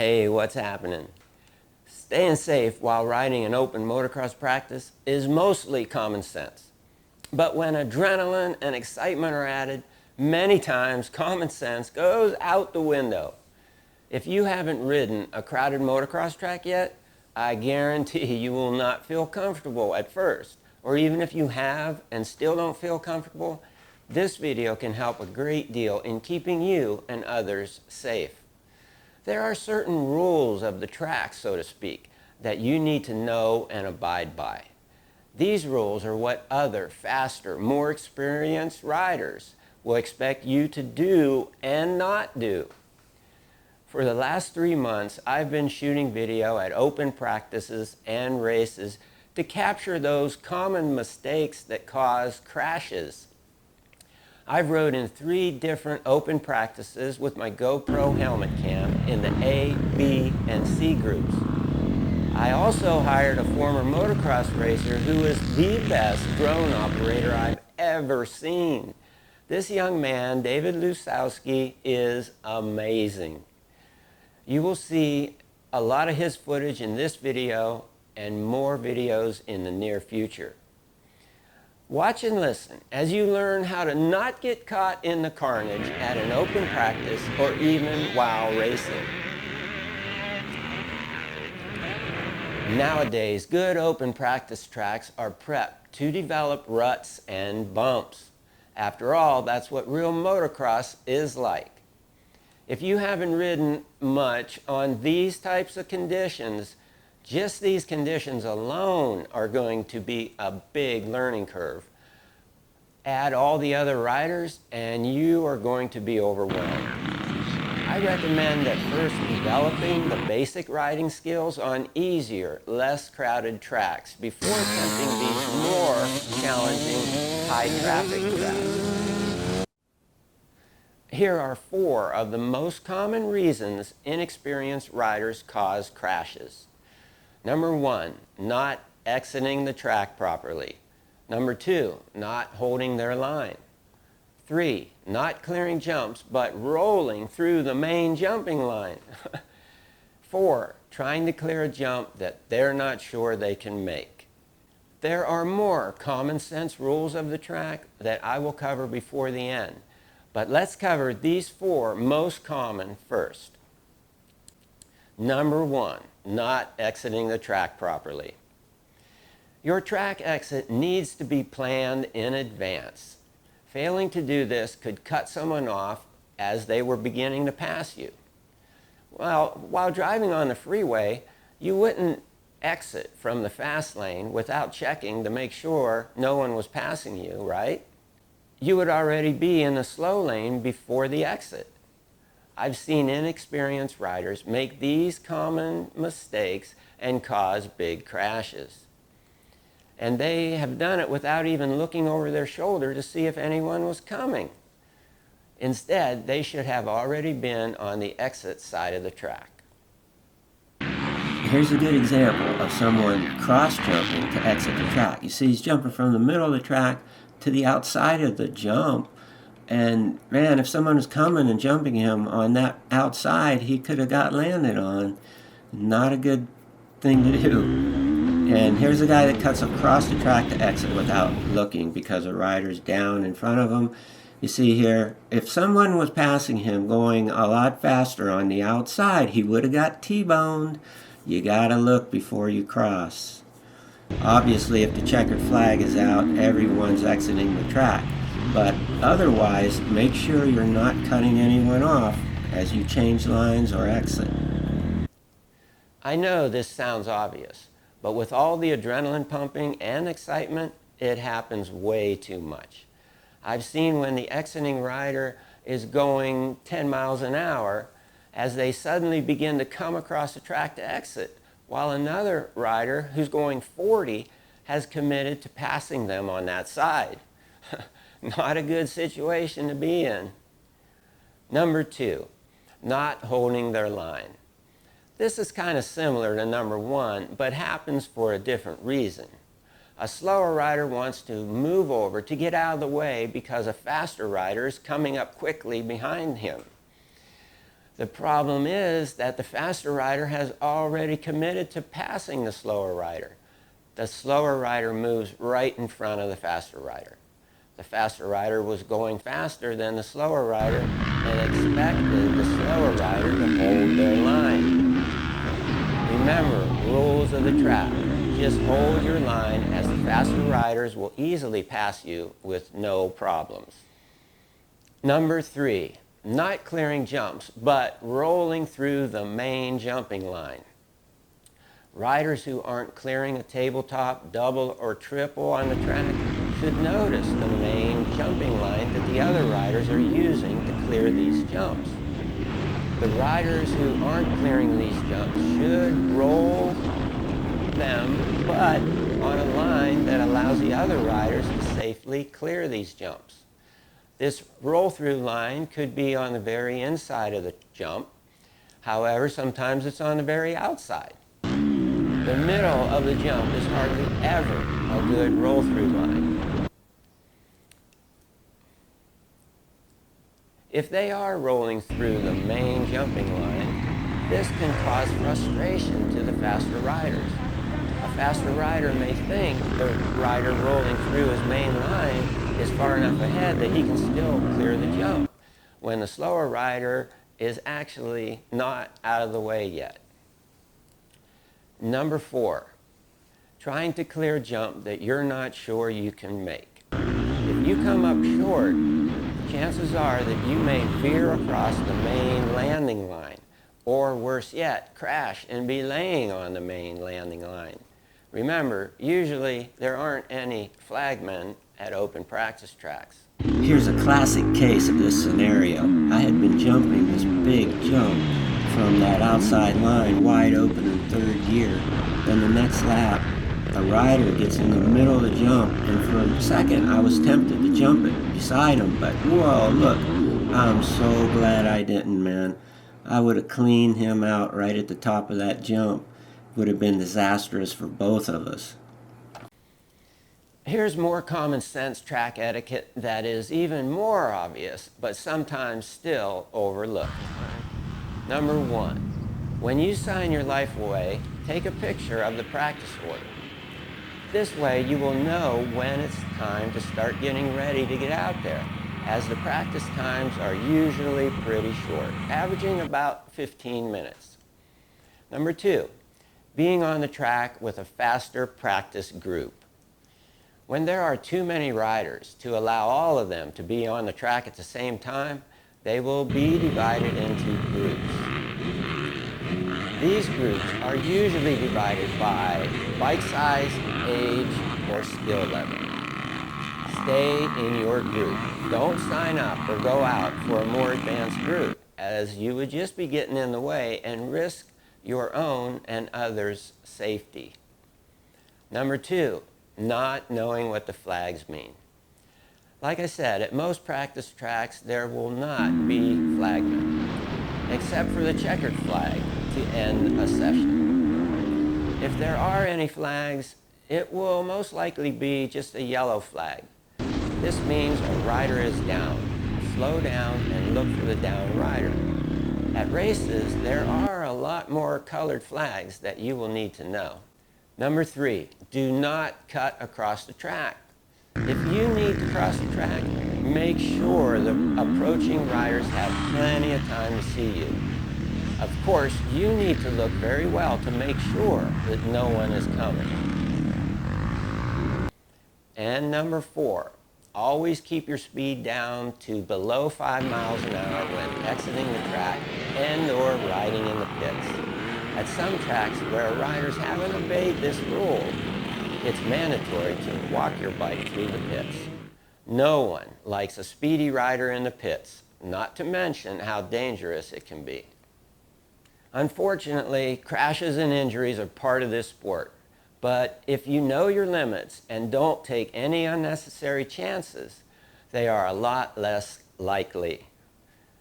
Hey, what's happening? Staying safe while riding an open motocross practice is mostly common sense. But when adrenaline and excitement are added, many times common sense goes out the window. If you haven't ridden a crowded motocross track yet, I guarantee you will not feel comfortable at first. Or even if you have and still don't feel comfortable, this video can help a great deal in keeping you and others safe. There are certain rules of the track, so to speak, that you need to know and abide by. These rules are what other, faster, more experienced riders will expect you to do and not do. For the last 3 months, I've been shooting video at open practices and races to capture those common mistakes that cause crashes. I've rode in 3 different open practices with my GoPro helmet cam in the A, B, and C groups. I also hired a former motocross racer who is the best drone operator I've ever seen. This young man, David Lusowski, is amazing. You will see a lot of his footage in this video and more videos in the near future. Watch and listen as you learn how to not get caught in the carnage at an open practice or even while racing. Nowadays, good open practice tracks are prepped to develop ruts and bumps. After all, that's what real motocross is like. If you haven't ridden much on these types of conditions, just these conditions alone are going to be a big learning curve. Add all the other riders and you are going to be overwhelmed. I recommend at first developing the basic riding skills on easier, less crowded tracks before attempting these more challenging, high-traffic tracks. Here are 4 of the most common reasons inexperienced riders cause crashes. Number 1, not exiting the track properly. Number 2, not holding their line. 3, not clearing jumps but rolling through the main jumping line. 4, trying to clear a jump that they're not sure they can make. There are more common sense rules of the track that I will cover before the end, but let's cover these 4 most common first. Number 1, not exiting the track properly. Your track exit needs to be planned in advance. Failing to do this could cut someone off as they were beginning to pass you. Well, while driving on the freeway, you wouldn't exit from the fast lane without checking to make sure no one was passing you, right? You would already be in the slow lane before the exit. I've seen inexperienced riders make these common mistakes and cause big crashes. And they have done it without even looking over their shoulder to see if anyone was coming. Instead, they should have already been on the exit side of the track. Here's a good example of someone cross-jumping to exit the track. You see he's jumping from the middle of the track to the outside of the jump. And man, if someone was coming and jumping him on that outside, he could have got landed on. Not a good thing to do. And here's a guy that cuts across the track to exit without looking because a rider's down in front of him. You see here, if someone was passing him going a lot faster on the outside, he would have got T-boned. You gotta look before you cross. Obviously, if the checkered flag is out, everyone's exiting the track. But otherwise, make sure you're not cutting anyone off as you change lines or exit. I know this sounds obvious, but with all the adrenaline pumping and excitement, it happens way too much. I've seen when the exiting rider is going 10 miles an hour as they suddenly begin to come across the track to exit, while another rider who's going 40 has committed to passing them on that side. Not a good situation to be in. Number 2, not holding their line. This is kind of similar to number 1, but happens for a different reason. A slower rider wants to move over to get out of the way because a faster rider is coming up quickly behind him. The problem is that the faster rider has already committed to passing the slower rider. The slower rider moves right in front of the faster rider. The faster rider was going faster than the slower rider and expected the slower rider to hold their line. Remember, rules of the track. Just hold your line, as the faster riders will easily pass you with no problems. Number 3, not clearing jumps, but rolling through the main jumping line. Riders who aren't clearing a tabletop, double, or triple on the track should notice the main jumping line that the other riders are using to clear these jumps. The riders who aren't clearing these jumps should roll them, but on a line that allows the other riders to safely clear these jumps. This roll-through line could be on the very inside of the jump. However, sometimes it's on the very outside. The middle of the jump is hardly ever a good roll-through line. If they are rolling through the main jumping line, this can cause frustration to the faster riders. A faster rider may think the rider rolling through his main line is far enough ahead that he can still clear the jump, when the slower rider is actually not out of the way yet. Number 4, trying to clear a jump that you're not sure you can make. If you come up short, chances are that you may veer across the main landing line, or worse yet, crash and be laying on the main landing line. Remember, usually there aren't any flagmen at open practice tracks. Here's a classic case of this scenario. I had been jumping this big jump from that outside line wide open in third gear. Then the next lap, a rider gets in the middle of the jump, and for a second I was tempted to jump it beside him, but whoa, look, I'm so glad I didn't, man. I would have cleaned him out right at the top of that jump. Would have been disastrous for both of us. Here's more common sense track etiquette that is even more obvious, but sometimes still overlooked. Number 1, when you sign your life away, take a picture of the practice order. This way you will know when it's time to start getting ready to get out there, as the practice times are usually pretty short, averaging about 15 minutes. Number 2, being on the track with a faster practice group. When there are too many riders to allow all of them to be on the track at the same time, they will be divided into groups. These groups are usually divided by bike size, age, or skill level. Stay in your group. Don't sign up or go out for a more advanced group, as you would just be getting in the way and risk your own and others' safety. Number 2, not knowing what the flags mean. Like I said, at most practice tracks there will not be flagmen, except for the checkered flag to end a session. If there are any flags, it will most likely be just a yellow flag. This means a rider is down. Slow down and look for the down rider. At races, there are a lot more colored flags that you will need to know. Number 3, do not cut across the track. If you need to cross the track, make sure the approaching riders have plenty of time to see you. Of course, you need to look very well to make sure that no one is coming. And number 4, always keep your speed down to below 5 miles an hour when exiting the track and or riding in the pits. At some tracks where riders haven't obeyed this rule, it's mandatory to walk your bike through the pits. No one likes a speedy rider in the pits, not to mention how dangerous it can be. Unfortunately, crashes and injuries are part of this sport, but if you know your limits and don't take any unnecessary chances, they are a lot less likely.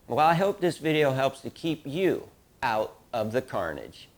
Well, I hope this video helps to keep you out of the carnage.